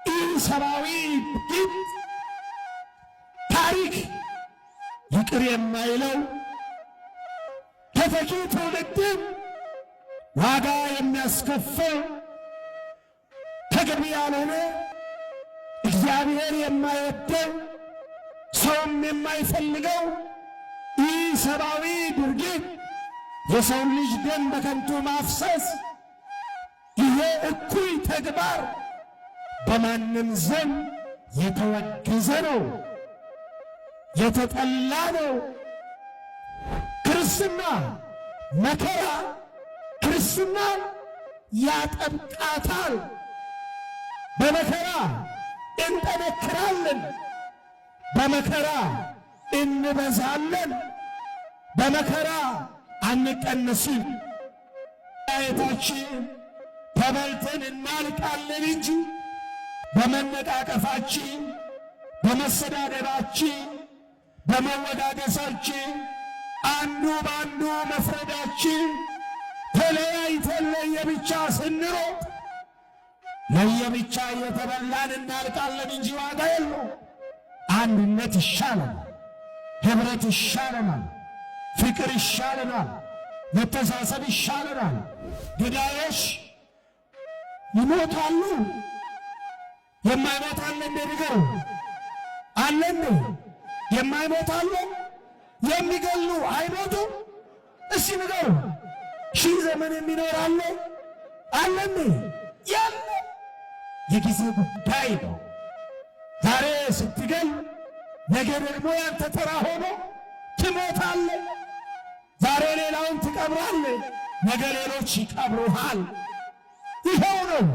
ኢሰብአዊ ድርጊት ታሪክ ይቅር የማይለው ተተኪ ትውልድም ዋጋ የሚያስከፍል ተገቢ ያልሆነ እግዚአብሔር የማይወደው ሰውም የማይፈልገው ኢሰብአዊ ድርጊት የሰው ልጅ ደም በከንቱ ማፍሰስ ይሄ እኩይ ተግባር በማንም ዘንድ የተወገዘ ነው፣ የተጠላ ነው። ክርስትና መከራ ክርስትና ያጠብቃታል። በመከራ እንጠነክራለን፣ በመከራ እንበዛለን፣ በመከራ አንቀነስም። አየታችን ተበልተን እናልቃለን እንጂ በመነቃቀፋችን፣ በመሰዳደባችን፣ በመወዳደሳችን፣ አንዱ በአንዱ መፍረዳችን፣ ተለያይተን ለየብቻ ስንሮጥ ለየብቻ እየተበላን እናልቃለን እንጂ ዋጋ የለው። አንድነት ይሻለናል፣ ኅብረት ይሻለናል፣ ፍቅር ይሻለናል፣ መተሳሰብ ይሻለናል። ገዳዮች ይሞታሉ። የማይሞት አለ እንዴ? ንገሩ። አለ እንዴ? የማይሞት አለ? የሚገሉ አይሞቱም? እስቲ ንገሩ። ሺህ ዘመን የሚኖር አለ? አለ እንዴ? ያለ የጊዜ ጉዳይ ነው። ዛሬ ስትገል ነገ ደግሞ ያንተ ተራ ሆኖ ትሞታለህ። ዛሬ ሌላውን ትቀብራለህ፣ ነገ ሌሎች ይቀብሩሃል። ይኸው ነው።